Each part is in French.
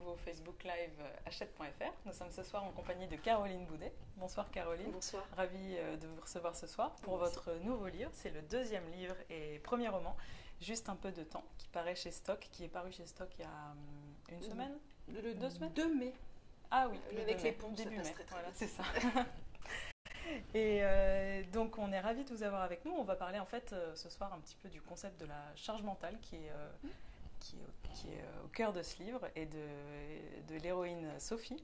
Au Facebook Live hachette.fr. Nous sommes ce soir en compagnie de Caroline Boudet. Bonsoir Caroline. Bonsoir. Ravie de vous recevoir ce soir pour votre nouveau livre. C'est le deuxième livre et premier roman, Juste un peu de temps, qui paraît chez Stock, qui est paru chez Stock il y a une semaine, 2 semaines 2 mai. Ah oui, avec les ponts, début mai. très Voilà, vite. c'est ça. Et donc on est ravis de vous avoir avec nous. On va parler en fait ce soir un petit peu du concept de la charge mentale qui est au cœur de ce livre et de l'héroïne Sophie.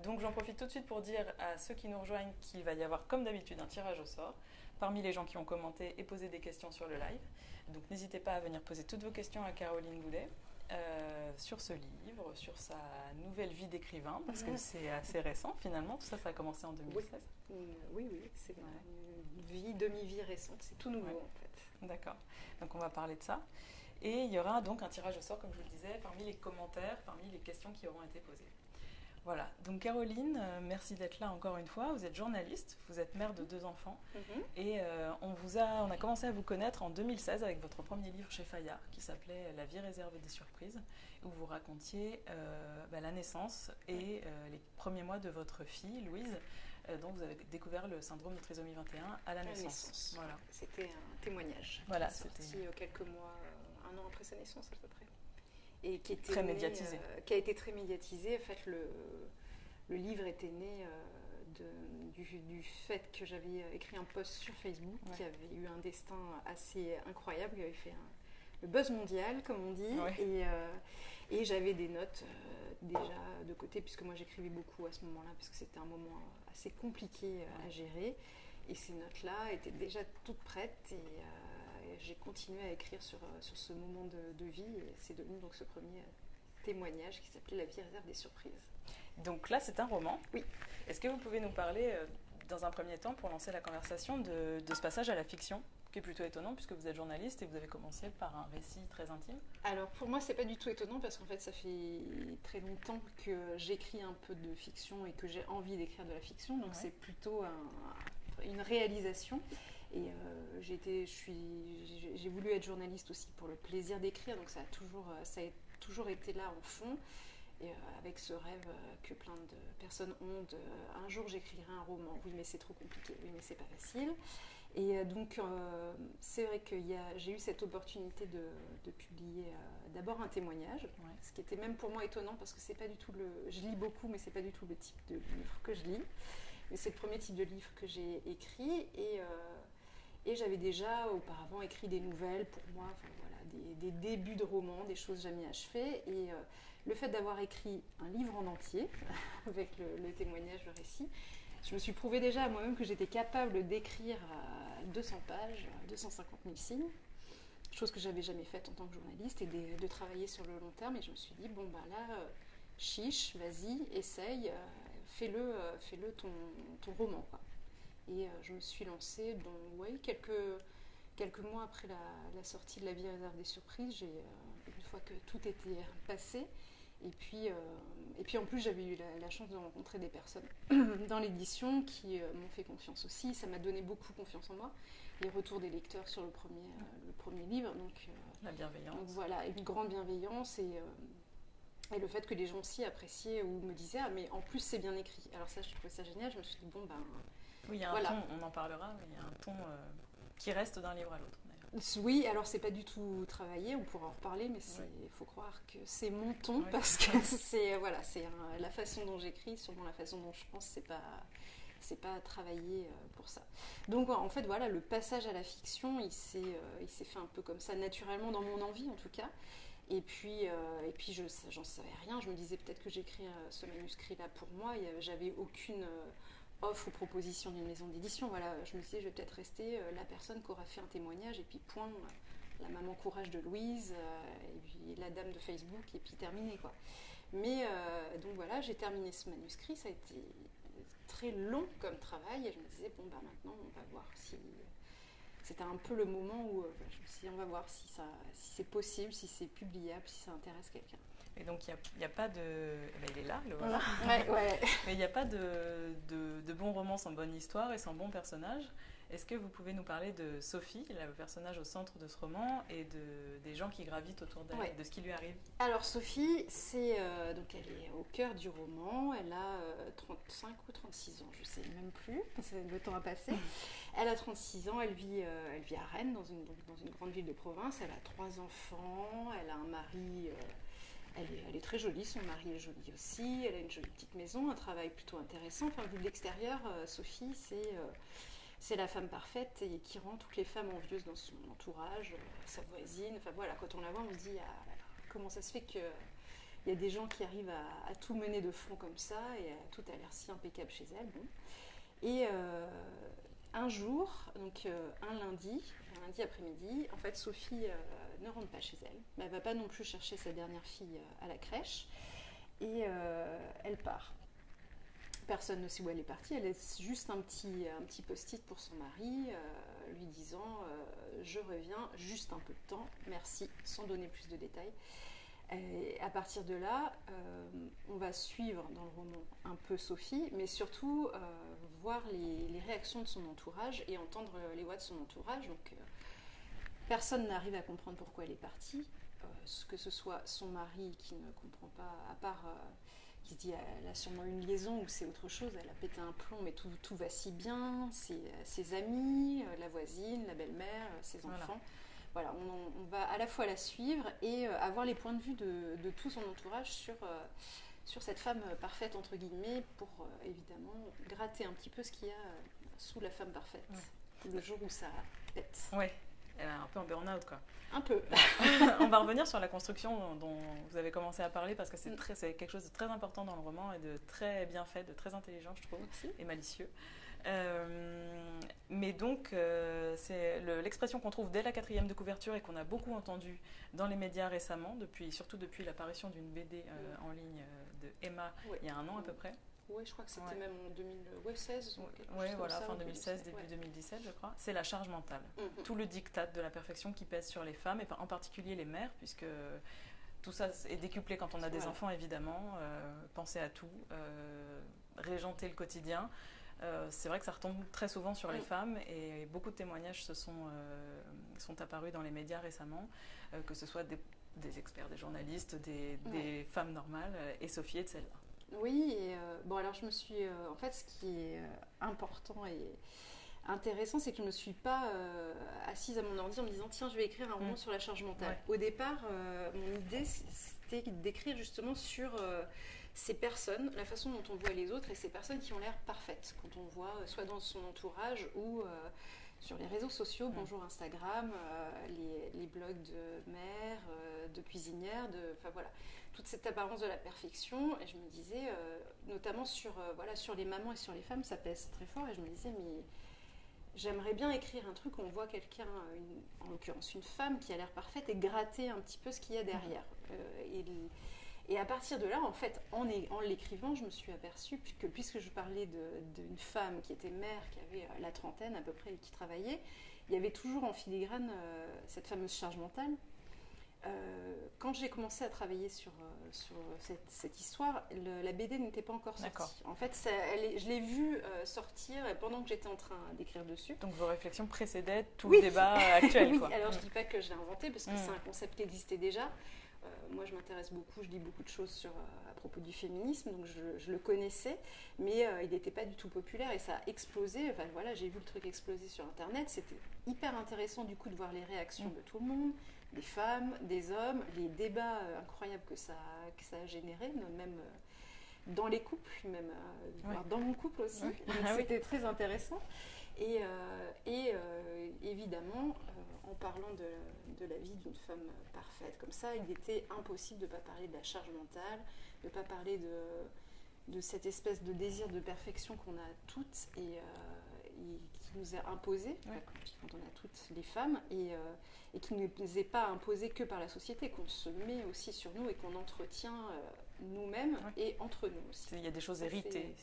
Donc j'en profite tout de suite pour dire à ceux qui nous rejoignent qu'il va y avoir comme d'habitude un tirage au sort parmi les gens qui ont commenté et posé des questions sur le live. Donc n'hésitez pas à venir poser toutes vos questions à Caroline Boudet sur ce livre, sur sa nouvelle vie d'écrivain, parce que c'est assez récent finalement, tout ça, ça a commencé en 2016. Oui, c'est une vie, demi-vie récente, c'est tout nouveau en fait. D'accord, donc on va parler de ça. Et il y aura donc un tirage au sort, comme je vous le disais, parmi les commentaires, parmi les questions qui auront été posées. Voilà, donc Caroline, merci d'être là encore une fois. Vous êtes journaliste, vous êtes mère de 2 enfants. Et on a commencé à vous connaître en 2016 avec votre premier livre chez Fayard qui s'appelait La vie réservée des surprises, où vous racontiez la naissance et les premiers mois de votre fille, Louise, dont vous avez découvert le syndrome de trisomie 21 à la naissance. Voilà. C'était un témoignage voilà, qui est sorti quelques mois, 1 an après sa naissance à peu près. Et qui était très médiatisé. Qui a été très médiatisé. En fait, le livre était né du fait que j'avais écrit un post sur Facebook qui avait eu un destin assez incroyable, qui avait fait le buzz mondial, comme on dit. Et j'avais des notes déjà de côté, puisque moi j'écrivais beaucoup à ce moment-là, parce que c'était un moment assez compliqué à gérer. Et ces notes-là étaient déjà toutes prêtes. Et j'ai continué à écrire sur ce moment de vie, et c'est devenu donc ce premier témoignage qui s'appelait La vie réserve des surprises. Donc là, c'est un roman. Oui. Est-ce que vous pouvez nous parler, dans un premier temps, pour lancer la conversation, de ce passage à la fiction, qui est plutôt étonnant, puisque vous êtes journaliste et vous avez commencé par un récit très intime? Alors pour moi, c'est pas du tout étonnant, parce qu'en fait, ça fait très longtemps que j'écris un peu de fiction et que j'ai envie d'écrire de la fiction, donc c'est plutôt une réalisation. Et j'ai voulu être journaliste aussi pour le plaisir d'écrire, donc ça a toujours été là en fond, et avec ce rêve que plein de personnes ont un jour j'écrirai un roman. Oui, mais c'est trop compliqué, oui, mais c'est pas facile. Et donc c'est vrai que j'ai eu cette opportunité de publier d'abord un témoignage, ce qui était même pour moi étonnant, parce que c'est pas du tout je lis beaucoup, mais c'est pas du tout le type de livre que je lis. Mais c'est le premier type de livre que j'ai écrit, et j'avais déjà auparavant écrit des nouvelles pour moi, des débuts de romans, des choses jamais achevées. Et le fait d'avoir écrit un livre en entier, avec le témoignage, le récit, je me suis prouvé déjà à moi-même que j'étais capable d'écrire 200 pages, 250 000 signes, chose que j'avais jamais faite en tant que journaliste, et de travailler sur le long terme. Et je me suis dit, bon bah là, chiche, vas-y, essaye, fais-le ton roman, quoi. Et je me suis lancée quelques mois après la sortie de La vie réserve des surprises, une fois que tout était passé. Et puis en plus, j'avais eu la chance de rencontrer des personnes dans l'édition qui m'ont fait confiance aussi. Ça m'a donné beaucoup confiance en moi. Les retours des lecteurs sur le premier livre. Donc, la bienveillance. Donc voilà, une grande bienveillance, et le fait que les gens aussi appréciaient ou me disaient « Ah, mais en plus, c'est bien écrit ». Alors ça, je trouvais ça génial. Je me suis dit « Bon, ben… » Oui, il y a un ton, on en parlera, mais il y a un ton qui reste d'un livre à l'autre. Oui, alors c'est pas du tout travaillé, on pourra en reparler, mais il faut croire que c'est mon ton, parce que c'est la façon dont j'écris, sûrement la façon dont je pense, c'est pas travaillé pour ça. Donc en fait, voilà, le passage à la fiction, il s'est fait un peu comme ça, naturellement, dans mon envie en tout cas. Et puis j'en savais rien, je me disais peut-être que j'écris ce manuscrit-là pour moi, j'avais aucune offre ou proposition d'une maison d'édition. Voilà, je me disais, je vais peut-être rester la personne qui aura fait un témoignage, et puis point, la maman courage de Louise, et puis la dame de Facebook, et puis terminé, quoi. Mais donc voilà, j'ai terminé ce manuscrit, ça a été très long comme travail, et je me disais, bon, bah maintenant, on va voir si… C'était un peu le moment où je me suis dit, on va voir si c'est possible, si c'est publiable, si ça intéresse quelqu'un. Et donc, il n'y a pas de… Ben, il est là, le voilà. Ouais. Mais il n'y a pas de bon roman sans bonne histoire et sans bon personnage. Est-ce que vous pouvez nous parler de Sophie, le personnage au centre de ce roman, et des gens qui gravitent autour d'elle, de ce qui lui arrive? Alors Sophie, donc elle est au cœur du roman, elle a 35 ou 36 ans, je ne sais même plus, le temps a passé. Elle a 36 ans, elle vit à Rennes, dans une grande ville de province, elle a 3 enfants, elle a un mari... Elle est très jolie, son mari est joli aussi, elle a une jolie petite maison, un travail plutôt intéressant. Enfin, vu de l'extérieur, Sophie, c'est la femme parfaite et qui rend toutes les femmes envieuses dans son entourage, sa voisine. Enfin voilà, quand on la voit, on se dit comment ça se fait qu'il y a des gens qui arrivent à tout mener de front comme ça et tout a l'air si impeccable chez elle. Bon. Et un jour, donc un lundi après-midi, en fait Sophie ne rentre pas chez elle, mais elle ne va pas non plus chercher sa dernière fille à la crèche et elle part. Personne ne sait où elle est partie, elle laisse juste un petit post-it pour son mari lui disant je reviens juste un peu de temps, merci, sans donner plus de détails. Et à partir de là, on va suivre dans le roman un peu Sophie, mais surtout voir les réactions de son entourage et entendre les voix de son entourage. Donc, personne n'arrive à comprendre pourquoi elle est partie, que ce soit son mari qui ne comprend pas, à part qui se dit elle a sûrement une liaison ou c'est autre chose, elle a pété un plomb, mais tout va si bien, ses amis, la voisine, la belle-mère, ses enfants. Voilà, on va à la fois la suivre et avoir les points de vue de tout son entourage sur cette femme parfaite, entre guillemets, pour évidemment gratter un petit peu ce qu'il y a sous la femme parfaite, le jour où ça pète. Ouais, elle est un peu en burn-out, quoi. Un peu. On va revenir sur la construction dont vous avez commencé à parler, parce que c'est quelque chose de très important dans le roman et de très bien fait, de très intelligent, je trouve, et malicieux. Mais donc, c'est l'expression qu'on trouve dès la 4e de couverture et qu'on a beaucoup entendue dans les médias récemment, surtout depuis l'apparition d'une BD en ligne de Emma, il y a un an à peu près. Oui, je crois que c'était même en 2016. Oui, voilà, fin 2016, début 2017, je crois. C'est la charge mentale. Tout le diktat de la perfection qui pèse sur les femmes, et en particulier les mères, puisque tout ça est décuplé quand on a des enfants, évidemment. Penser à tout, régenter le quotidien. C'est vrai que ça retombe très souvent sur les femmes, et beaucoup de témoignages sont apparus dans les médias récemment, que ce soit des experts, des journalistes, des femmes normales, et Sophie est de celle-là. Oui, et bon alors je me suis... en fait, ce qui est important et intéressant, c'est que je ne me suis pas assise à mon ordi en me disant tiens, je vais écrire un roman sur la charge mentale. Au départ, mon idée, c'était d'écrire justement sur... ces personnes, la façon dont on voit les autres et ces personnes qui ont l'air parfaites, quand on voit soit dans son entourage ou sur les réseaux sociaux, bonjour Instagram, les blogs de mères, de cuisinières, enfin voilà, toute cette apparence de la perfection. Et je me disais, notamment sur les mamans et sur les femmes, ça pèse très fort. Et je me disais, mais j'aimerais bien écrire un truc où on voit quelqu'un, en l'occurrence une femme, qui a l'air parfaite et gratter un petit peu ce qu'il y a derrière. Et à partir de là, en fait, en l'écrivant, je me suis aperçue que puisque je parlais d'une femme qui était mère, qui avait la trentaine à peu près et qui travaillait, il y avait toujours en filigrane cette fameuse charge mentale. Quand j'ai commencé à travailler sur cette histoire, la BD n'était pas encore sortie. D'accord. En fait, je l'ai vue sortir pendant que j'étais en train d'écrire dessus. Donc vos réflexions précédaient tout le débat actuel. Oui, quoi. alors je ne dis pas que je l'ai inventé, parce que c'est un concept qui existait déjà. Moi, je m'intéresse beaucoup, je lis beaucoup de choses à propos du féminisme, donc je le connaissais, mais il n'était pas du tout populaire et ça a explosé. Enfin, voilà, j'ai vu le truc exploser sur Internet. C'était hyper intéressant du coup de voir les réactions de tout le monde, des femmes, des hommes, les débats incroyables que ça a généré, même dans les couples, même dans mon couple aussi. Donc, c'était très intéressant. Et évidemment, en parlant de la vie d'une femme parfaite comme ça, il était impossible de ne pas parler de la charge mentale, de ne pas parler de cette espèce de désir de perfection qu'on a toutes et qui nous est imposé, quand on a toutes les femmes, et qui ne nous est pas imposé que par la société, qu'on se met aussi sur nous et qu'on entretient nous-mêmes et entre nous aussi. Il y a des choses héritées.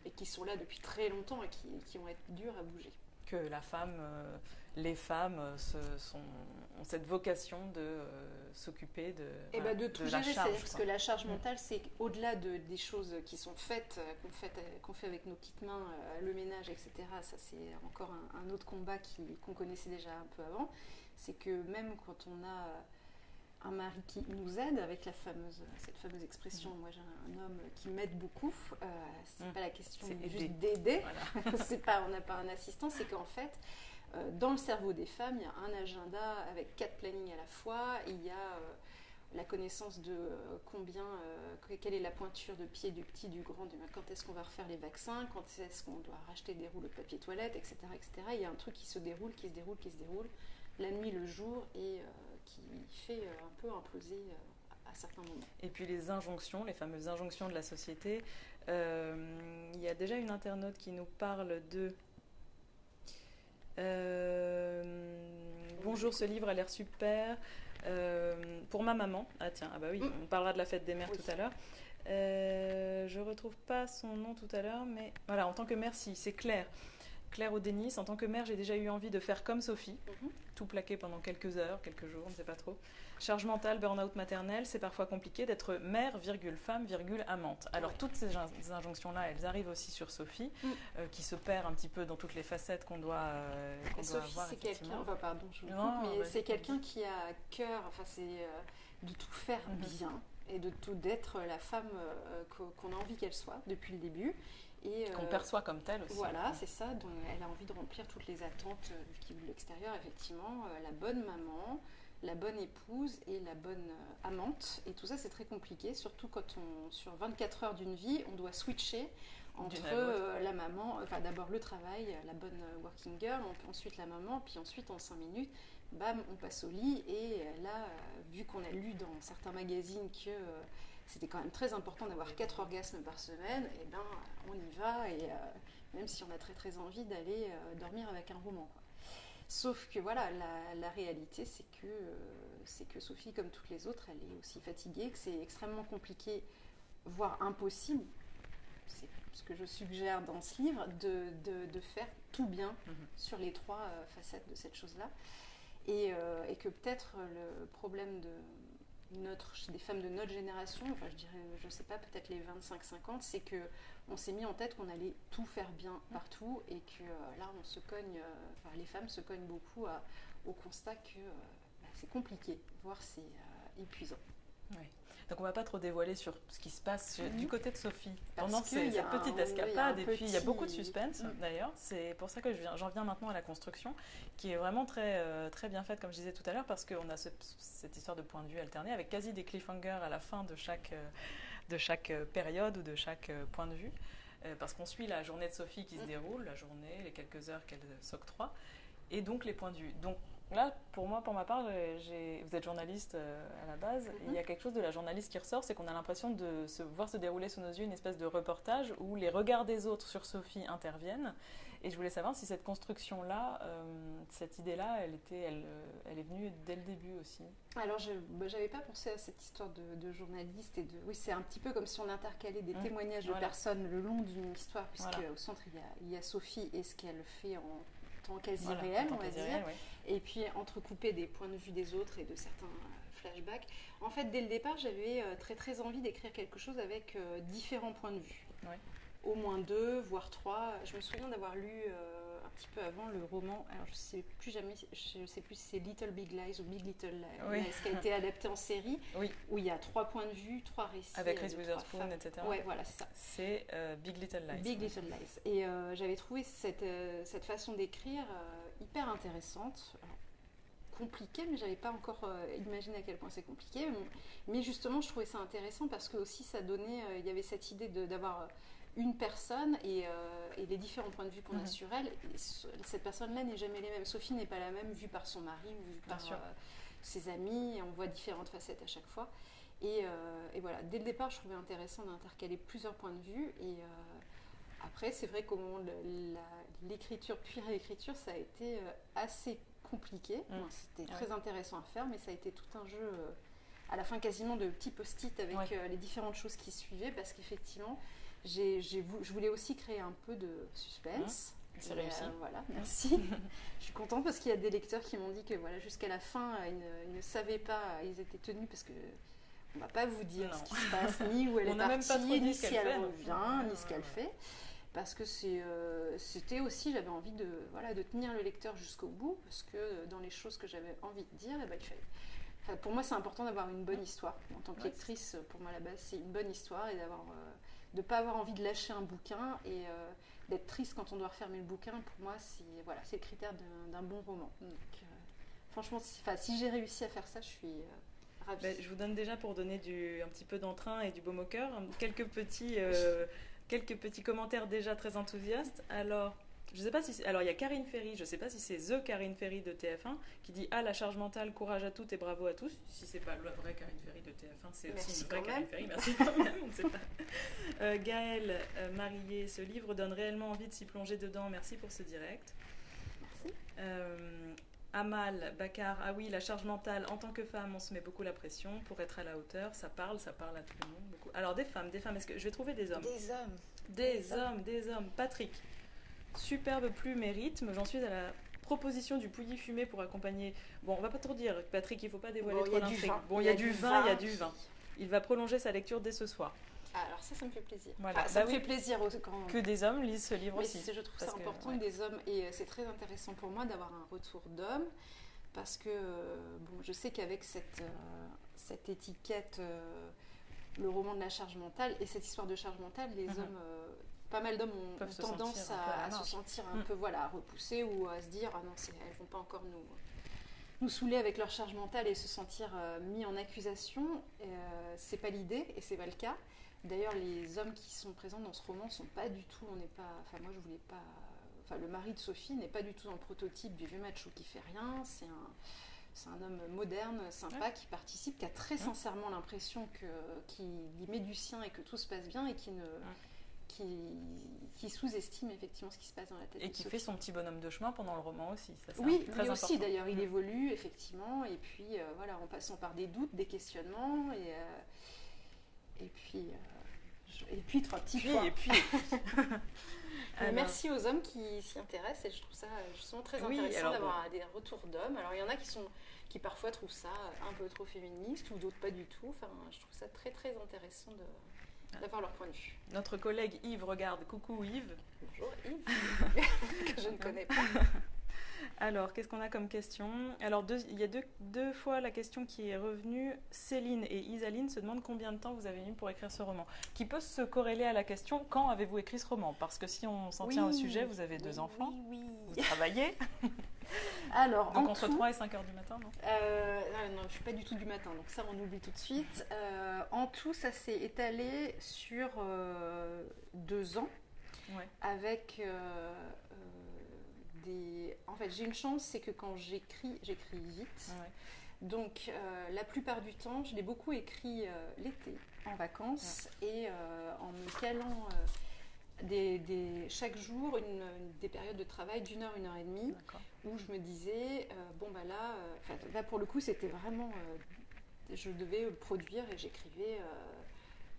Et qui sont là depuis très longtemps et qui vont être dures à bouger. que les femmes ont cette vocation de s'occuper de tout de la gérer, charge. parce que la charge mentale, c'est au-delà des choses qui sont faites, qu'on fait avec nos petites mains, le ménage, etc. Ça, c'est encore un autre combat qu'on connaissait déjà un peu avant. C'est que même quand on a un mari qui nous aide, avec cette fameuse expression, moi j'ai un homme qui m'aide beaucoup, c'est pas la question juste d'aider, voilà. On n'a pas un assistant, c'est qu'en fait, dans le cerveau des femmes, il y a un agenda avec 4 plannings à la fois, il y a la connaissance de quelle est la pointure de pied du petit, du grand, quand est-ce qu'on va refaire les vaccins, quand est-ce qu'on doit racheter des rouleaux de papier toilette, etc., etc. Il y a un truc qui se déroule, la nuit, le jour, et qui fait un peu imploser à certains moments. Et puis les injonctions, les fameuses injonctions de la société. Il y a déjà une internaute qui nous parle de... bonjour, ce livre a l'air super. Pour ma maman. Ah tiens, ah bah oui, on parlera de la fête des mères tout à l'heure. Je retrouve pas son nom tout à l'heure, mais voilà, en tant que mère, si, c'est Claire. Claire Audenis, en tant que mère, j'ai déjà eu envie de faire comme Sophie, tout plaquer pendant quelques heures, quelques jours, on ne sait pas trop. Charge mentale, burn-out maternel, c'est parfois compliqué d'être mère, femme, amante. Alors toutes ces injonctions-là, elles arrivent aussi sur Sophie, qui se perd un petit peu dans toutes les facettes qu'on doit Sophie, avoir. C'est quelqu'un, pardon, je vous coupe, mais c'est quelqu'un qui a à cœur, de tout faire bien et d'être la femme qu'on a envie qu'elle soit depuis le début. Qu'on perçoit comme telle aussi. Voilà, c'est ça. Donc, elle a envie de remplir toutes les attentes qui vivent de l'extérieur, effectivement. La bonne maman, la bonne épouse et la bonne amante. Et tout ça, c'est très compliqué, surtout quand sur 24 heures d'une vie, on doit switcher entre la maman, d'abord le travail, la bonne working girl, ensuite la maman, puis ensuite en 5 minutes, bam, on passe au lit. Et là, vu qu'on a lu dans certains magazines que... c'était quand même très important d'avoir 4 orgasmes par semaine, et ben on y va, et même si on a très très envie d'aller dormir avec un roman, quoi. Sauf que voilà, la réalité c'est que Sophie, comme toutes les autres, elle est aussi fatiguée, que c'est extrêmement compliqué, voire impossible, c'est ce que je suggère dans ce livre, de faire tout bien sur les 3 facettes de cette chose-là, et que peut-être le problème des femmes de notre génération, je dirais, je sais pas, peut-être les 25-50, c'est qu'on s'est mis en tête qu'on allait tout faire bien partout, et que là on se cogne, les femmes se cognent beaucoup au constat que c'est compliqué, voire c'est épuisant. Oui. Donc on ne va pas trop dévoiler sur ce qui se passe du côté de Sophie pendant cette petite escapade, et puis il y a beaucoup de suspense d'ailleurs. C'est pour ça que j'en viens maintenant à la construction, qui est vraiment très, très bien faite, comme je disais tout à l'heure, parce qu'on a cette histoire de point de vue alterné avec quasi des cliffhangers à la fin de chaque période ou de chaque point de vue, parce qu'on suit la journée de Sophie qui se déroule, la journée, les quelques heures qu'elle s'octroie, et donc les points de vue. Donc là, pour ma part, vous êtes journaliste à la base, et il y a quelque chose de la journaliste qui ressort, c'est qu'on a l'impression de voir se dérouler sous nos yeux une espèce de reportage où les regards des autres sur Sophie interviennent. Et je voulais savoir si cette construction-là, cette idée-là, elle est venue dès le début aussi. Alors, j'avais pas pensé à cette histoire de journaliste, oui, c'est un petit peu comme si on intercalait des témoignages de personnes le long d'une histoire, puisque au centre il y a Sophie et ce qu'elle fait en temps quasi réel, on va dire, et puis entrecoupé des points de vue des autres et de certains flashbacks. En fait, dès le départ, j'avais très très envie d'écrire quelque chose avec différents points de vue. Au moins 2, voire 3. Je me souviens d'avoir lu un petit peu avant le roman, alors je sais plus si c'est Little Big Lies ou Big Little Lies, qui a été adapté en série, où il y a 3 points de vue, 3 récits. Avec Reese Witherspoon, etc. Ouais, voilà, c'est ça. C'est Big Little Lies. Big Little Lies. Et j'avais trouvé cette façon d'écrire hyper intéressante. Alors, compliqué, mais j'avais pas encore imaginé à quel point c'est compliqué. Mais justement, je trouvais ça intéressant parce que aussi ça donnait, il y avait cette idée d'avoir une personne et les différents points de vue qu'on a sur elle. Et cette personne-là n'est jamais les mêmes. Sophie n'est pas la même vue par son mari, vue par ses amis. Et on voit différentes facettes à chaque fois. Et voilà, dès le départ, je trouvais intéressant d'intercaler plusieurs points de vue. Et après, c'est vrai qu'au moment de l'écriture, puis réécriture, ça a été assez compliqué. C'était très intéressant à faire, mais ça a été tout un jeu à la fin quasiment de petits post-it avec les différentes choses qui suivaient, parce qu'effectivement je voulais aussi créer un peu de suspense, C'est réussi. Voilà, merci. Je suis contente parce qu'il y a des lecteurs qui m'ont dit que voilà, jusqu'à la fin, ils ne savaient pas, ils étaient tenus parce que on va pas vous dire ce qui se passe, ni où elle est partie, ni si elle revient, ni ce qu'elle fait. Parce que c'était aussi, j'avais envie de tenir le lecteur jusqu'au bout, parce que dans les choses que j'avais envie de dire, il fallait... Enfin, pour moi, c'est important d'avoir une bonne histoire. En tant que lectrice, pour moi, à la base, c'est une bonne histoire et de ne pas avoir envie de lâcher un bouquin et d'être triste quand on doit refermer le bouquin. Pour moi, c'est le critère d'un bon roman. Donc, franchement, si j'ai réussi à faire ça, je suis ravie. Je vous donne déjà, pour donner un petit peu d'entrain et du baume au cœur, quelques petits commentaires déjà très enthousiastes. Alors, je sais pas si il y a Karine Ferry, je ne sais pas si c'est The Karine Ferry de TF1 qui dit la charge mentale, courage à toutes et bravo à tous. Si c'est pas la vraie Karine Ferry de TF1, c'est aussi une vraie Karine Ferry. Merci quand même, on ne sait pas. Gaëlle Marillet, ce livre donne réellement envie de s'y plonger dedans. Merci pour ce direct. Merci. Amal Bakar, ah oui, la charge mentale, en tant que femme, on se met beaucoup la pression pour être à la hauteur, ça parle à tout le monde. Beaucoup. Alors des femmes, est-ce que je vais trouver des hommes? Des hommes. Patrick, superbe plume et rythme, j'en suis à la proposition du pouilly fumé pour accompagner... Bon, on va pas trop dire, Patrick, il faut pas dévoiler trop d'intrigue. Bon, il y a du vin. Il va prolonger sa lecture dès ce soir. Alors ça me fait plaisir. Voilà. Ça me fait plaisir quand... Que des hommes lisent ce livre aussi. Je trouve ça important que des hommes, et c'est très intéressant pour moi d'avoir un retour d'hommes, parce que je sais qu'avec cette étiquette, le roman de la charge mentale, et cette histoire de charge mentale, les hommes, pas mal d'hommes ont tendance à se sentir un peu repoussés ou à se dire ah non, elles vont pas encore nous saouler avec leur charge mentale et se sentir mis en accusation. C'est pas l'idée et c'est pas le cas. D'ailleurs, les hommes qui sont présents dans ce roman sont pas du tout, moi je voulais pas, le mari de Sophie n'est pas du tout dans le prototype du vieux macho qui fait rien, c'est un homme moderne, sympa, qui participe, qui a très sincèrement l'impression qu'il y met du sien et que tout se passe bien et qui sous-estime effectivement ce qui se passe dans la tête de Sophie. Et qui fait son petit bonhomme de chemin pendant le roman aussi. Ça, oui, lui aussi d'ailleurs, il évolue effectivement, et puis en passant par des doutes, des questionnements, et puis trois petits points. Et puis. Merci aux hommes qui s'y intéressent, et je trouve ça justement très intéressant d'avoir des retours d'hommes. Alors il y en a qui parfois trouvent ça un peu trop féministe, ou d'autres pas du tout. Enfin, je trouve ça très très intéressant d'avoir leur point de vue. Notre collègue Yves regarde. Coucou Yves. Bonjour Yves, que je ne connais pas. Alors, qu'est-ce qu'on a comme question? Alors, il y a deux fois la question qui est revenue. Céline et Isaline se demandent combien de temps vous avez mis pour écrire ce roman, qui peut se corréler à la question quand avez-vous écrit ce roman? Parce que si on s'en tient au sujet, vous avez deux enfants, vous travaillez. Alors, donc entre 3 et 5 heures du matin, non? Non, je ne suis pas du tout du matin, donc ça on oublie tout de suite. En tout, ça s'est étalé sur 2 ans, avec En fait, j'ai une chance, c'est que quand j'écris vite. Donc, la plupart du temps, je l'ai beaucoup écrit l'été, en vacances, et en me calant chaque jour des périodes de travail d'1 heure, 1 heure et demie, où je me disais, là pour le coup, c'était vraiment... je devais produire et j'écrivais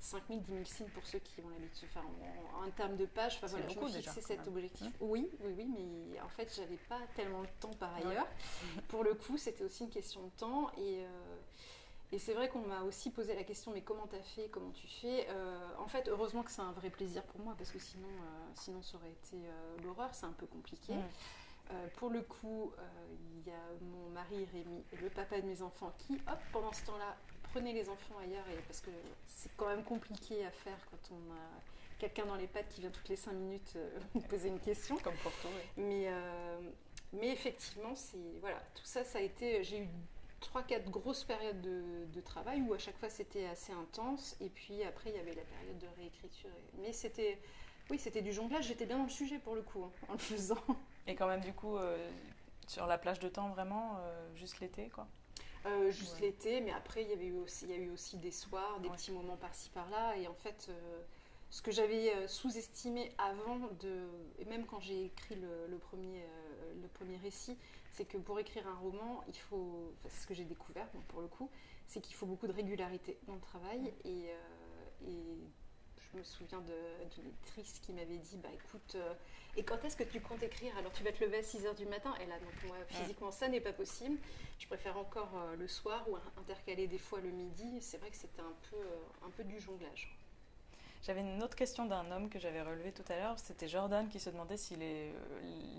5 000, 10 000 signes pour ceux qui ont l'habitude de se faire en termes de pages. Je me fixais cet objectif. Oui, mais en fait, j'avais pas tellement le temps par ailleurs. Pour le coup, c'était aussi une question de temps. Et c'est vrai qu'on m'a aussi posé la question, mais comment t'as fait, comment tu fais? En fait, heureusement que c'est un vrai plaisir pour moi, parce que sinon ça aurait été l'horreur, c'est un peu compliqué. Pour le coup, il y a mon mari Rémi, le papa de mes enfants, qui, pendant ce temps-là, prenait les enfants ailleurs, parce que c'est quand même compliqué à faire quand on a quelqu'un dans les pattes qui vient toutes les 5 minutes nous poser une question. Comme pour toi, oui. Mais effectivement, tout ça a été... J'ai eu 3-4 grosses périodes de travail où à chaque fois c'était assez intense, et puis après il y avait la période de réécriture. Mais c'était du jonglage, j'étais bien dans le sujet pour le coup, en le faisant. Et quand même du coup, sur la plage de temps vraiment, juste l'été quoi? Juste l'été, mais après il y a eu aussi des soirs, des petits moments par-ci par-là, et en fait ce que j'avais sous-estimé avant, et même quand j'ai écrit le premier récit, c'est que pour écrire un roman, c'est ce que j'ai découvert pour le coup, c'est qu'il faut beaucoup de régularité dans le travail, et je me souviens d'une lectrice qui m'avait dit, bah écoute, et quand est-ce que tu comptes écrire? Alors tu vas te lever à 6h du matin. Et là, donc moi, physiquement, ça n'est pas possible. Je préfère encore le soir ou intercaler des fois le midi. C'est vrai que c'était un peu du jonglage. J'avais une autre question d'un homme que j'avais relevé tout à l'heure. C'était Jordan qui se demandait si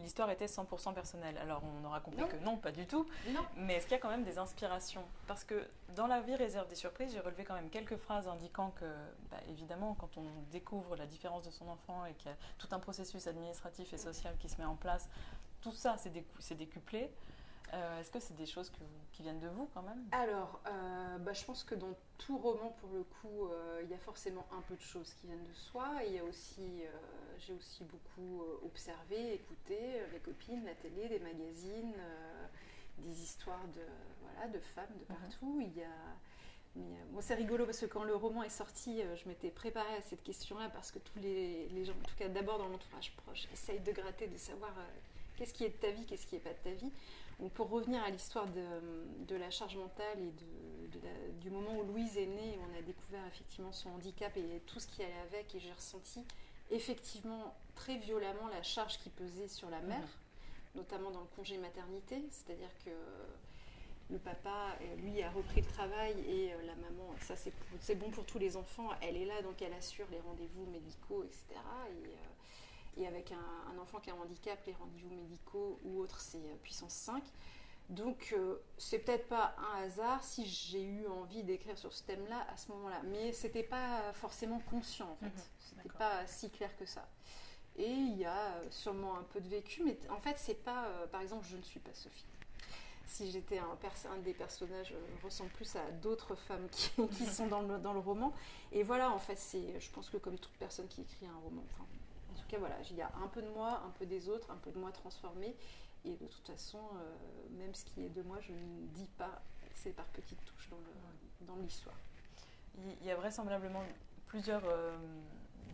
l'histoire était 100% personnelle. Alors on aura compris que non, pas du tout. Non. Mais est-ce qu'il y a quand même des inspirations? Parce que dans La vie réserve des surprises, j'ai relevé quand même quelques phrases indiquant que, évidemment, quand on découvre la différence de son enfant et qu'il y a tout un processus administratif et social qui se met en place, tout ça c'est décuplé. Est-ce que c'est des choses qui viennent de vous quand même? Alors, je pense que dans tout roman, pour le coup, il y a forcément un peu de choses qui viennent de soi. Et il y a aussi, j'ai aussi beaucoup observé, écouté les copines, la télé, des magazines, des histoires de femmes de partout. Bon, c'est rigolo parce que quand le roman est sorti, je m'étais préparée à cette question-là parce que tous les gens, en tout cas d'abord dans l'entourage proche, essayent de gratter, de savoir qu'est-ce qui est de ta vie, qu'est-ce qui n'est pas de ta vie. Donc pour revenir à l'histoire de la charge mentale et du moment où Louise est née, on a découvert effectivement son handicap et tout ce qui allait avec, et j'ai ressenti effectivement très violemment la charge qui pesait sur la mère, notamment dans le congé maternité, c'est-à-dire que le papa, lui, a repris le travail et la maman, ça c'est bon pour tous les enfants, elle est là, donc elle assure les rendez-vous médicaux, etc. Et avec un enfant qui a un handicap, les rendez-vous médicaux ou autres, c'est puissance 5. Donc, c'est peut-être pas un hasard si j'ai eu envie d'écrire sur ce thème-là à ce moment-là. Mais c'était pas forcément conscient, en fait. C'était pas si clair que ça. Et il y a sûrement un peu de vécu, mais en fait, c'est pas... par exemple, je ne suis pas Sophie. Si j'étais un des personnages, ressemble plus à d'autres femmes qui sont dans le roman. Et voilà, en fait, je pense que comme toute personne qui écrit un roman... En tout cas, voilà, il y a un peu de moi, un peu des autres, un peu de moi transformé. Et de toute façon, même ce qui est de moi, je ne dis pas, c'est par petites touches dans l'histoire. Il y a vraisemblablement plusieurs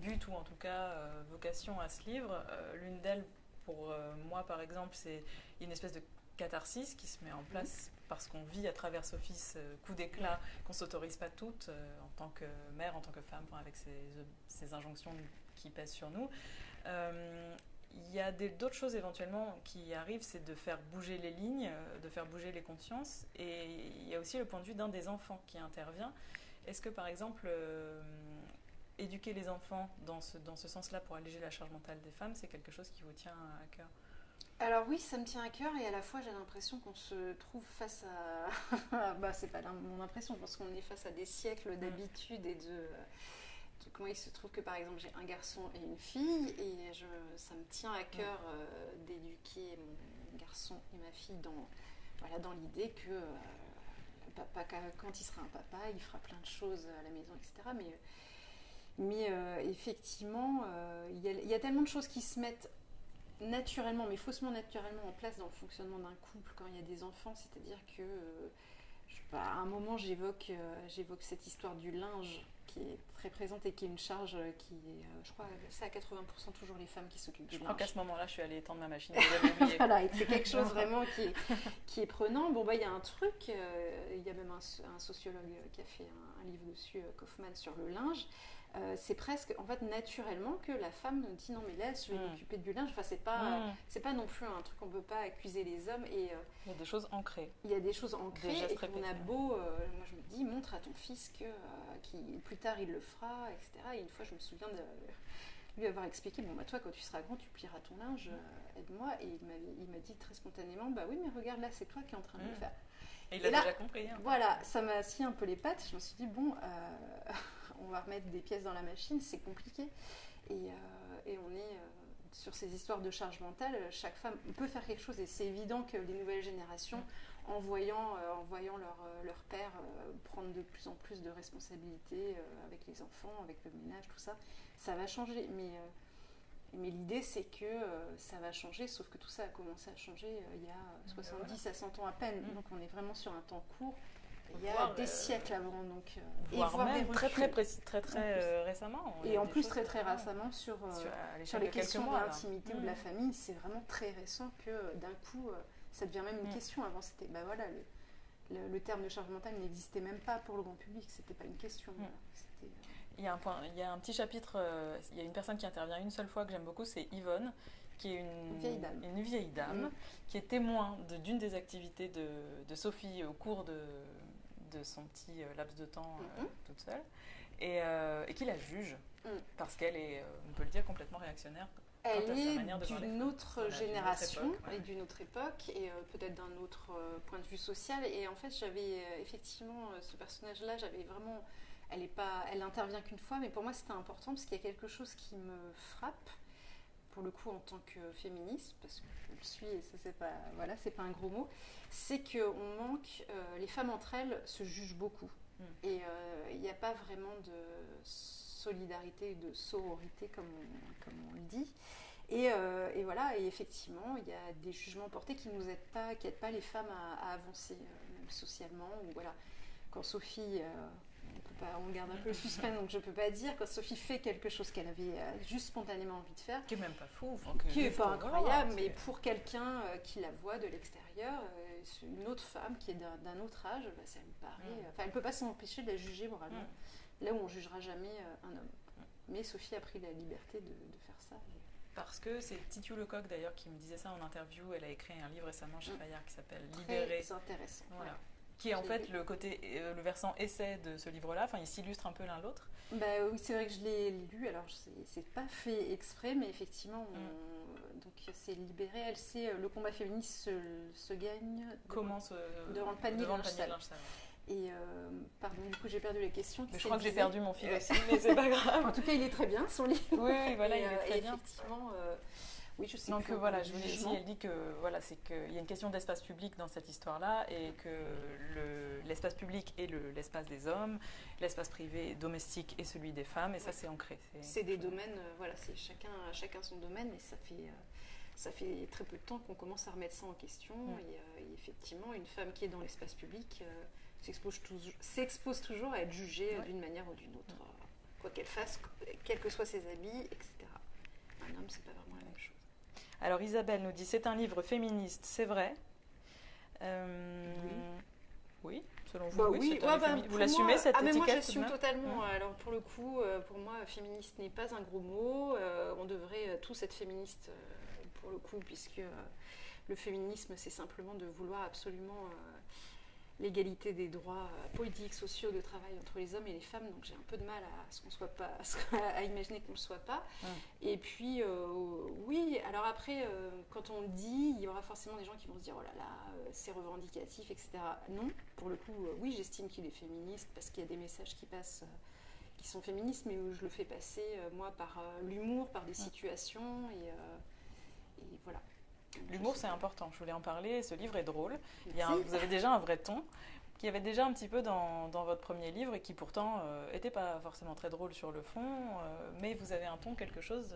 buts, ou en tout cas vocations à ce livre. L'une d'elles, pour moi par exemple, c'est une espèce de catharsis qui se met en place parce qu'on vit à travers Sophie ce coup d'éclat qu'on ne s'autorise pas toutes en tant que mère, en tant que femme, avec ces injonctions qui pèsent sur nous. Il y a d'autres choses éventuellement qui arrivent, c'est de faire bouger les lignes, de faire bouger les consciences. Et il y a aussi le point de vue d'un des enfants qui intervient. Est-ce que par exemple, éduquer les enfants dans ce sens-là pour alléger la charge mentale des femmes, c'est quelque chose qui vous tient à cœur? Alors oui, ça me tient à cœur, et à la fois j'ai l'impression qu'on se trouve face à... c'est pas mon impression, je pense qu'on est face à des siècles d'habitude et de... Comment il se trouve que par exemple j'ai un garçon et une fille, et ça me tient à cœur d'éduquer mon garçon et ma fille dans l'idée que papa, quand il sera un papa, il fera plein de choses à la maison, etc. Mais effectivement, il y a tellement de choses qui se mettent naturellement, mais faussement naturellement en place dans le fonctionnement d'un couple quand il y a des enfants, c'est-à-dire que à un moment j'évoque cette histoire du linge qui est très présente et qui est une charge qui est, je crois, c'est à 80% toujours les femmes qui s'occupent du linge. Je crois qu'à ce moment-là, je suis allée étendre ma machine. Voilà, et c'est quelque chose vraiment qui est prenant. Bon, il y a un truc, il y a même un sociologue qui a fait un livre dessus, Kaufman, sur le linge. C'est presque, en fait, naturellement que la femme dit non, mais laisse, je vais m'occuper du linge. Enfin, c'est pas non plus un truc qu'on peut pas accuser les hommes. Et il y a des choses ancrées. Il y a des choses ancrées, et qu'on a beau, moi je me dis, montre à ton fils que plus tard il le fera, etc. Et une fois, je me souviens de lui avoir expliqué, bon, toi, quand tu seras grand, tu plieras ton linge, aide-moi. Et il m'a dit très spontanément, bah oui, mais regarde, là, c'est toi qui es en train de le faire. Et il a déjà compris. Hein. Voilà, ça m'a assis un peu les pattes. Je me suis dit, bon, on va remettre des pièces dans la machine, c'est compliqué. Et on est sur ces histoires de charge mentale, chaque femme peut faire quelque chose, et c'est évident que les nouvelles générations, en voyant leur père prendre de plus en plus de responsabilités avec les enfants, avec le ménage, tout ça, ça va changer. Mais l'idée, c'est que ça va changer, sauf que tout ça a commencé à changer il y a 70 à 100 ans à peine. Donc on est vraiment sur un temps court. Il y a des siècles avant. Donc, voire même très récemment. Et en plus, très récemment, sur les questions de l'intimité ou de la famille, c'est vraiment très récent que d'un coup, ça devient même une question. Avant, c'était, le terme de charge mentale n'existait même pas pour le grand public, c'était pas une question. Il y a un petit chapitre, il y a une personne qui intervient une seule fois que j'aime beaucoup, c'est Yvonne, qui est une vieille dame qui est témoin d'une des activités de Sophie au cours de son petit laps de temps toute seule, et qui la juge, parce qu'elle est, on peut le dire, complètement réactionnaire. Elle est d'une autre génération et d'une autre époque et peut-être d'un autre point de vue social. Et en fait, j'avais effectivement ce personnage-là, j'avais vraiment... Elle intervient qu'une fois, mais pour moi c'était important parce qu'il y a quelque chose qui me frappe, pour le coup en tant que féministe, parce que je le suis et ça c'est pas un gros mot, c'est qu'on manque, les femmes entre elles se jugent beaucoup. Et il n'y a pas vraiment de solidarité, de sororité comme on le dit. Et voilà, et effectivement, il y a des jugements portés qui n'aident pas les femmes à avancer, même socialement. Ou voilà, quand Sophie, on garde un peu le suspens, donc je ne peux pas dire, quand Sophie fait quelque chose qu'elle avait juste spontanément envie de faire, qui n'est même pas fou, qui n'est pas incroyable, mais pour quelqu'un qui la voit de l'extérieur, une autre femme qui est d'un autre âge, ça me paraît... elle ne peut pas s'empêcher de la juger moralement, là où on ne jugera jamais un homme. Mais Sophie a pris la liberté de faire ça. Parce que c'est Titu Lecoq d'ailleurs qui me disait ça en interview. Elle a écrit un livre récemment chez Fayard qui s'appelle Libérée. C'est intéressant. Voilà. Ouais. Qui est en fait le versant essai de ce livre-là. Enfin, ils s'illustrent un peu l'un l'autre. Oui, c'est vrai que je l'ai lu. Alors, c'est pas fait exprès, mais effectivement, donc c'est Libérée. Elle sait le combat féministe se gagne devant le panier de linge sale. Et pardon, du coup j'ai perdu la question. Mais je crois que j'ai perdu mon fil aussi, mais c'est pas grave. En tout cas, il est très bien son livre. Oui, voilà, il est très bien. Effectivement, oui, je sais. Donc voilà, je voulais dire, elle dit que voilà, c'est qu'il y a une question d'espace public dans cette histoire-là et que l'espace public est l'espace des hommes, l'espace privé domestique est celui des femmes, et ça c'est ancré. C'est des domaines, voilà, c'est chacun son domaine, et ça fait très peu de temps qu'on commence à remettre ça en question. Et effectivement, une femme qui est dans l'espace public s'expose toujours à être jugée d'une manière ou d'une autre, quoi qu'elle fasse, quels que soient ses habits, etc. Un homme, c'est pas vraiment la même chose. Alors Isabelle nous dit, c'est un livre féministe, c'est vrai. Oui, selon vous, oui. Vous l'assumez cette étiquette? Moi j'assume totalement. Alors pour le coup, pour moi, féministe n'est pas un gros mot. On devrait tous être féministes pour le coup, puisque le féminisme, c'est simplement de vouloir absolument l'égalité des droits politiques, sociaux, de travail entre les hommes et les femmes. Donc j'ai un peu de mal à imaginer qu'on ne le soit pas. Et puis, oui, alors après, quand on le dit, il y aura forcément des gens qui vont se dire « Oh là là, c'est revendicatif, etc. » Non, pour le coup, oui, j'estime qu'il est féministe parce qu'il y a des messages qui passent, qui sont féministes, mais où je le fais passer, moi, par l'humour, par des situations, et voilà. L'humour, c'est important, je voulais en parler, ce livre est drôle. Vous avez déjà un vrai ton, qui avait déjà un petit peu dans votre premier livre, et qui pourtant n'était pas forcément très drôle sur le fond, mais vous avez un ton, quelque chose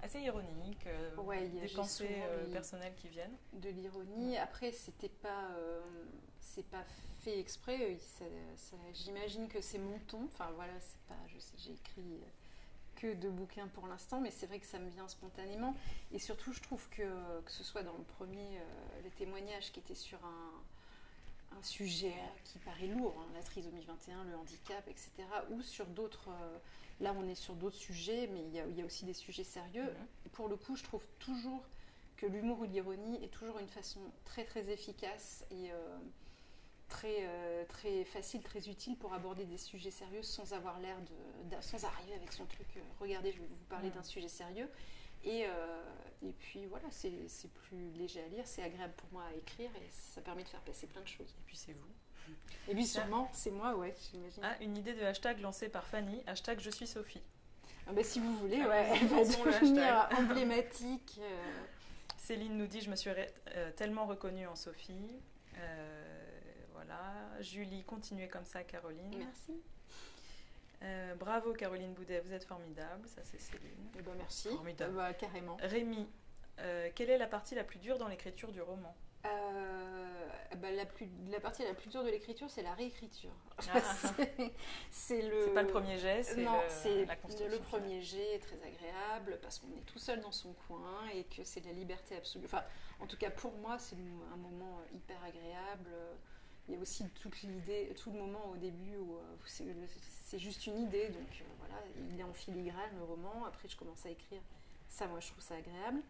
assez ironique, des pensées personnelles qui viennent. De l'ironie, après, c'est pas fait exprès, j'imagine que c'est mon ton, enfin voilà, c'est pas, je sais, j'ai écrit... que de bouquins pour l'instant, mais c'est vrai que ça me vient spontanément. Et surtout, je trouve que ce soit dans le premier, les témoignages qui étaient sur un sujet qui paraît lourd, la trisomie 21, le handicap, etc., ou sur d'autres... là, on est sur d'autres sujets, mais il y a aussi des sujets sérieux. Et pour le coup, je trouve toujours que l'humour ou l'ironie est toujours une façon très, très efficace et... très facile, très utile pour aborder des sujets sérieux sans avoir l'air sans arriver avec son truc. Regardez, je vais vous parler d'un sujet sérieux. Et puis voilà, c'est plus léger à lire, c'est agréable pour moi à écrire et ça permet de faire passer plein de choses. Et puis c'est vous. Et puis sûrement, c'est moi, ouais, j'imagine. Une idée de hashtag lancée par Fanny, hashtag je suis Sophie. Si vous voulez, elle va devenir emblématique. Céline nous dit, je me suis tellement reconnue en Sophie. Voilà. Julie, continuez comme ça, Caroline. Merci. Bravo, Caroline Boudet, vous êtes formidable. Ça, c'est Céline. Merci. Formidable. Carrément. Rémi, quelle est la partie la plus dure dans l'écriture du roman? La partie la plus dure de l'écriture, c'est la réécriture. C'est pas le premier jet, c'est la construction. Le premier jet est très agréable parce qu'on est tout seul dans son coin et que c'est de la liberté absolue. Enfin, en tout cas pour moi, c'est un moment hyper agréable. il y a aussi toute l'idée, tout le moment au début où c'est juste une idée, donc voilà, il est en filigrane le roman. Après, je commence à écrire. Ça, moi, je trouve ça agréable.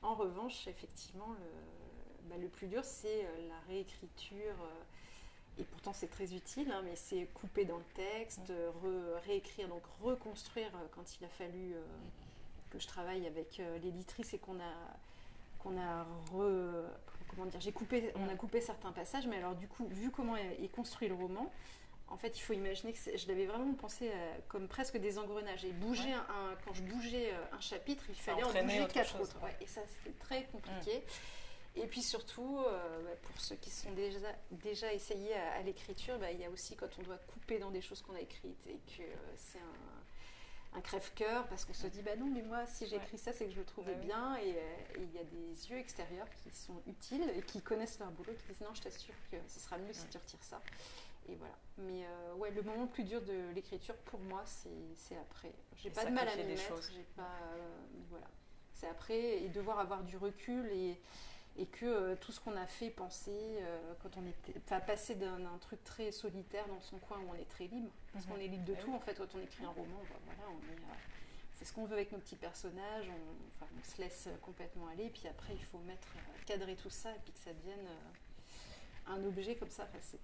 En revanche, effectivement, le plus dur, c'est la réécriture. Et pourtant, c'est très utile, hein, mais c'est couper dans le texte, réécrire, donc reconstruire quand il a fallu que je travaille avec l'éditrice et qu'on a comment dire, on a coupé certains passages, mais alors du coup, vu comment est construit le roman, en fait, il faut imaginer que je l'avais vraiment pensé comme presque des engrenages. Et quand je bougeais un chapitre, il fallait en bouger 4 autres. Ouais, et ça, c'était très compliqué. Et puis surtout, pour ceux qui sont déjà essayés à l'écriture, il y a aussi quand on doit couper dans des choses qu'on a écrites et que c'est un crève-cœur parce qu'on se dit non, mais moi, si j'écris ça, c'est que je le trouvais bien. Et il y a des yeux extérieurs qui sont utiles et qui connaissent leur boulot, qui disent non, je t'assure que ce sera mieux si tu retires ça. Et voilà. Mais le moment le plus dur de l'écriture, pour moi, c'est après. J'ai pas de mal à m'y mettre. Voilà. C'est après et devoir avoir du recul et que tout ce qu'on a fait penser, quand on était, passer d'un truc très solitaire dans son coin où on est très libre, parce qu'on est libre de tout en fait quand on écrit un roman, c'est ce qu'on veut avec nos petits personnages, on se laisse complètement aller, et puis après il faut cadrer tout ça et puis que ça devienne un objet comme ça. C'est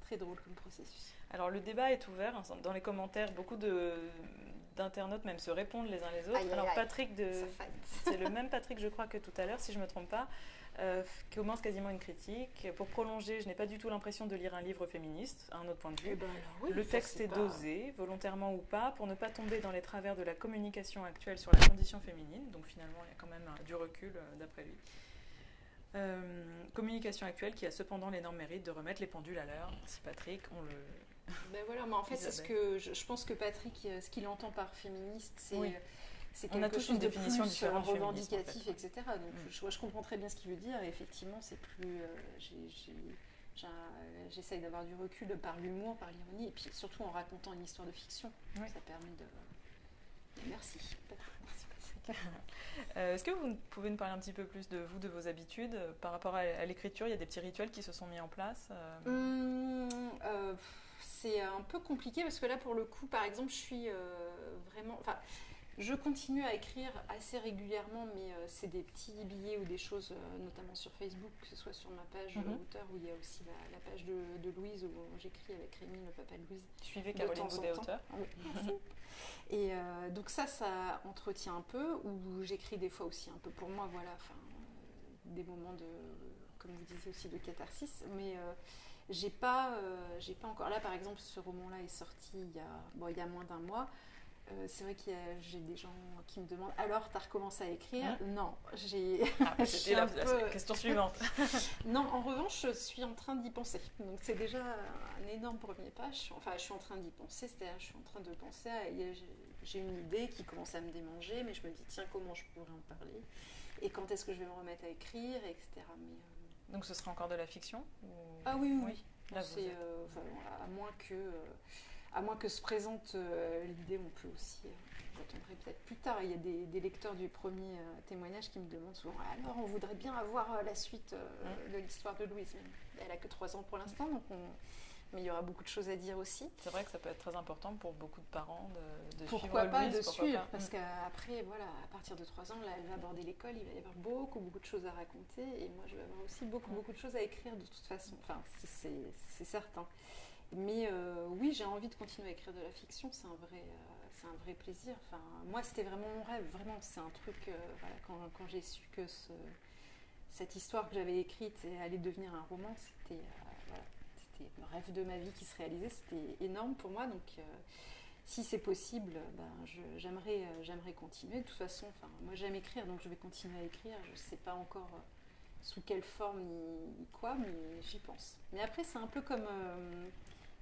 très drôle comme processus. Alors le débat est ouvert, hein, dans les commentaires, beaucoup d'internautes même se répondent les uns les autres. Alors Patrick, c'est le même Patrick je crois que tout à l'heure, si je ne me trompe pas, commence quasiment une critique. Pour prolonger, je n'ai pas du tout l'impression de lire un livre féministe, à un autre point de vue. Le texte est dosé, volontairement ou pas, pour ne pas tomber dans les travers de la communication actuelle sur la condition féminine. Donc finalement, il y a quand même du recul d'après lui. Communication actuelle qui a cependant l'énorme mérite de remettre les pendules à l'heure. Si Patrick, on le... mais en fait, c'est ce que je pense que Patrick, ce qu'il entend par féministe, c'est quelque chose de plus revendicatif, etc. Donc je comprends très bien ce qu'il veut dire. Et effectivement, c'est plus... j'essaye d'avoir du recul par l'humour, par l'ironie, et puis surtout en racontant une histoire de fiction. Ça permet de... Merci. Est-ce que vous pouvez nous parler un petit peu plus de vous, de vos habitudes par rapport à l'écriture? Il y a des petits rituels qui se sont mis en place c'est un peu compliqué parce que là, pour le coup, par exemple, je suis vraiment... Je continue à écrire assez régulièrement, mais c'est des petits billets ou des choses, notamment sur Facebook, que ce soit sur ma page auteur, où il y a aussi la page de Louise, où j'écris avec Rémi, le papa de Louise. Suivez Caroline Boudet, auteur. Oui, merci. Et donc ça entretient un peu, où j'écris des fois aussi un peu pour moi, voilà, des moments de, comme vous disiez aussi, de catharsis, mais j'ai pas encore, là par exemple, ce roman-là est sorti il y a moins d'un mois. C'est vrai que j'ai des gens qui me demandent alors t'as recommencé à écrire? Non, c'était la question suivante. Non, en revanche je suis en train d'y penser, donc c'est déjà un énorme premier pas. Je suis en train d'y penser, c'est-à-dire je suis en train de penser j'ai une idée qui commence à me démanger, mais je me dis tiens, comment je pourrais en parler et quand est-ce que je vais me remettre à écrire, etc. Mais, donc ce sera encore de la fiction ou... Ah oui. Là, c'est à moins que se présente l'idée, on peut aussi, j'attendrai peut-être plus tard. Il y a des lecteurs du premier témoignage qui me demandent souvent alors on voudrait bien avoir la suite de l'histoire de Louise. Elle a que 3 ans pour l'instant, mais il y aura beaucoup de choses à dire aussi. C'est vrai que ça peut être très important pour beaucoup de parents de pourquoi suivre pas Louise, de suivre, parce qu'après, voilà, à partir de 3 ans, là, elle va aborder l'école, il va y avoir beaucoup de choses à raconter, et moi je vais avoir aussi beaucoup de choses à écrire de toute façon. Enfin, c'est certain. Mais oui, j'ai envie de continuer à écrire de la fiction, c'est un vrai plaisir. Enfin, moi, c'était vraiment mon rêve, vraiment, c'est un truc, quand j'ai su que cette histoire que j'avais écrite allait devenir un roman, c'était le rêve de ma vie qui se réalisait, c'était énorme pour moi, donc si c'est possible, j'aimerais continuer. De toute façon, moi j'aime écrire, donc je vais continuer à écrire, je ne sais pas encore... sous quelle forme ni quoi, mais j'y pense. Mais après, c'est un peu comme...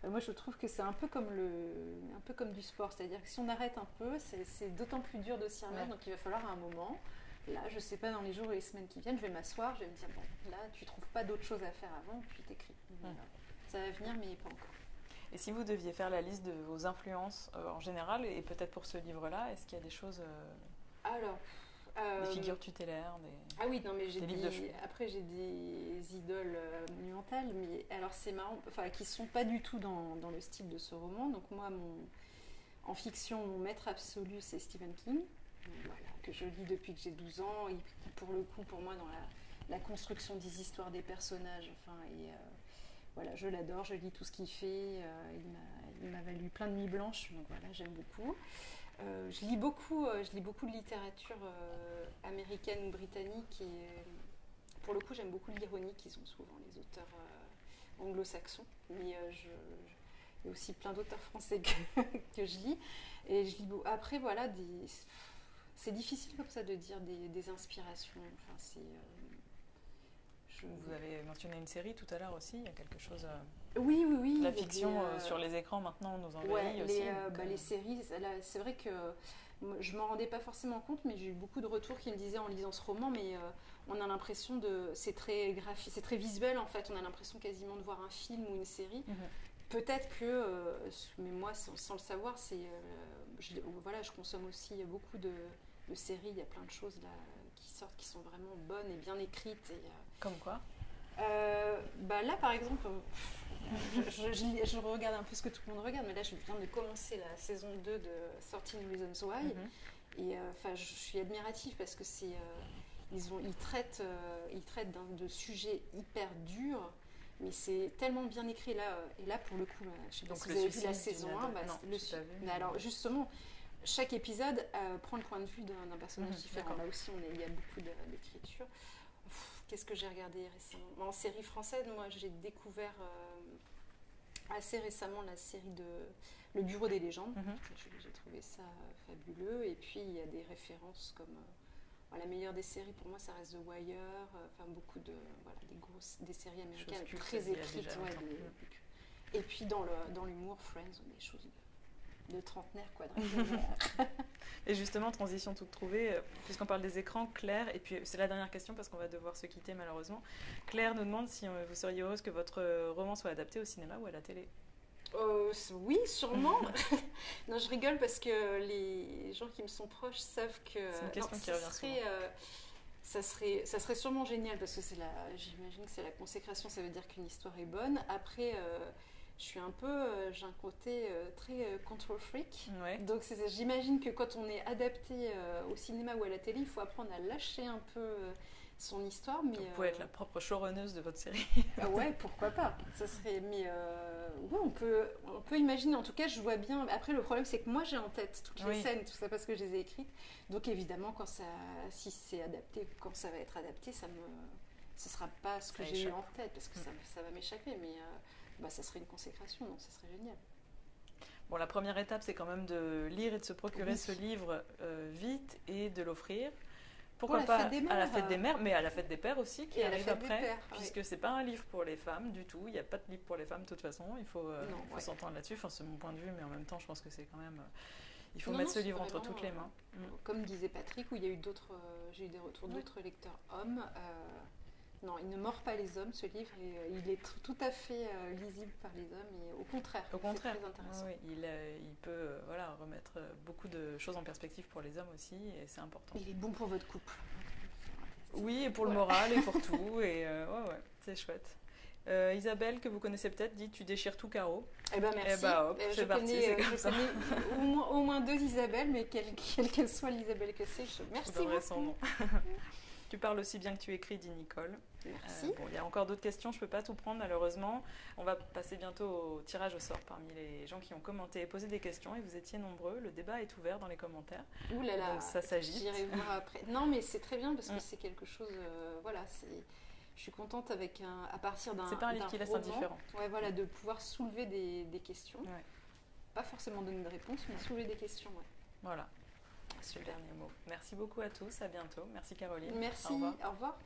moi, je trouve que c'est un peu comme du sport. C'est-à-dire que si on arrête un peu, c'est d'autant plus dur de s'y remettre. Donc, il va falloir à un moment... Là, je sais pas, dans les jours et les semaines qui viennent, je vais m'asseoir, je vais me dire, bon, là, tu trouves pas d'autre chose à faire avant, puis t'écris. Ça va venir, mais pas encore. Et si vous deviez faire la liste de vos influences en général, et peut-être pour ce livre-là, est-ce qu'il y a des choses... Alors... Des figures tutélaires, Ah oui, non, mais j'ai des livres de chevet. après j'ai des idoles monumentales, mais alors c'est marrant, enfin qui sont pas du tout dans le style de ce roman. Donc moi, en fiction, mon maître absolu, c'est Stephen King, donc, voilà, que je lis depuis que j'ai 12 ans, et qui, pour le coup, pour moi, dans la construction des histoires des personnages, enfin, voilà, je l'adore, je lis tout ce qu'il fait, il m'a valu plein de nuits blanches, donc voilà, j'aime beaucoup. Je lis beaucoup de littérature américaine ou britannique, et pour le coup, j'aime beaucoup l'ironie qu'ils ont souvent, les auteurs anglo-saxons, mais il y a aussi plein d'auteurs français que je lis. Et je lis après, voilà, c'est difficile comme ça de dire des inspirations. Enfin, Vous avez mentionné une série tout à l'heure aussi, il y a quelque chose... Oui. La fiction sur les écrans maintenant nous envahit aussi. Les séries, c'est vrai que je m'en rendais pas forcément compte, mais j'ai eu beaucoup de retours qui me disaient en lisant ce roman, mais on a l'impression c'est très graphique, c'est très visuel en fait, on a l'impression quasiment de voir un film ou une série. Peut-être que, mais moi sans le savoir, voilà, je consomme aussi beaucoup de séries, il y a plein de choses là qui sortent qui sont vraiment bonnes et bien écrites. Comme quoi là par exemple, je regarde un peu ce que tout le monde regarde, mais là je viens de commencer la saison 2 de 13 Reasons Why, et je suis admirative parce que ils traitent de sujets hyper durs, mais c'est tellement bien écrit là, et là pour le coup, je sais pas si vous avez vu la saison 1, alors justement, chaque épisode prend le point de vue d'un personnage différent. Là aussi, il y a beaucoup d'écriture. Qu'est-ce que j'ai regardé récemment? En série française, moi j'ai découvert assez récemment la série de Le Bureau des légendes. J'ai trouvé ça fabuleux. Et puis il y a des références comme la meilleure des séries pour moi, ça reste The Wire. Beaucoup de des séries américaines très écrites. Et puis dans l'humour, Friends, des choses de trentenaire, quoi. Et justement, transition toute trouvée, puisqu'on parle des écrans, Claire, et puis c'est la dernière question parce qu'on va devoir se quitter malheureusement. Claire nous demande si vous seriez heureuse que votre roman soit adapté au cinéma ou à la télé. Oui, sûrement. Non, je rigole parce que les gens qui me sont proches savent que c'est une question qui revient souvent. Ça serait sûrement génial parce que j'imagine que c'est la consécration, ça veut dire qu'une histoire est bonne. Après, j'ai un côté très control freak. Ouais. Donc j'imagine que quand on est adapté au cinéma ou à la télé, il faut apprendre à lâcher un peu son histoire. Mais, vous pouvez être la propre showrunneuse de votre série. Ouais, pourquoi pas. Ça serait, mais ouais, on peut imaginer. En tout cas, je vois bien. Après, le problème, c'est que moi, j'ai en tête toutes les scènes, tout ça parce que je les ai écrites. Donc évidemment, si c'est adapté, quand ça va être adapté, ce sera pas ce que j'ai eu en tête parce que ça va m'échapper. Mais ça serait une consécration, donc ça serait génial. Bon, la première étape, c'est quand même de lire et de se procurer ce livre vite et de l'offrir. Pourquoi pas à la fête des mères, mais à la fête des pères aussi, qui arrive après, puisque c'est pas un livre pour les femmes du tout. Il n'y a pas de livre pour les femmes de toute façon. Il faut s'entendre là-dessus. Enfin, c'est mon point de vue, mais en même temps, je pense que c'est quand même. Il faut mettre ce livre entre toutes les mains. Comme disait Patrick, où il y a eu j'ai eu des retours d'autres lecteurs hommes. Non, il ne mord pas les hommes, ce livre, et il est tout à fait lisible par les hommes, et au contraire, c'est très intéressant. Oui, il peut remettre beaucoup de choses en perspective pour les hommes aussi, et c'est important. Il est bon pour votre couple. Oui, et pour le moral, et pour tout, et c'est chouette. Isabelle, que vous connaissez peut-être, dit « Tu déchires tout, Caro ». Eh ben merci. C'est parti, c'est comme ça. Au moins 2 Isabelles, mais quelle qu'elle soit l'Isabelle que c'est, merci beaucoup. Son nom. Tu parles aussi bien que tu écris, dit Nicole. Merci. Il y a encore d'autres questions, je ne peux pas tout prendre malheureusement. On va passer bientôt au tirage au sort parmi les gens qui ont commenté et posé des questions, et vous étiez nombreux. Le débat est ouvert dans les commentaires. Ouh là là, donc ça s'agite. J'irai voir après. Non, mais c'est très bien parce que c'est quelque chose. Je suis contente à partir d'un. C'est pas un livre qui laisse indifférent. Ouais, voilà, de pouvoir soulever des questions. Ouais. Pas forcément donner de réponse, mais soulever des questions. Ouais. Voilà. Super. Dernier mot. Merci beaucoup à tous, à bientôt. Merci Caroline. Merci, au revoir.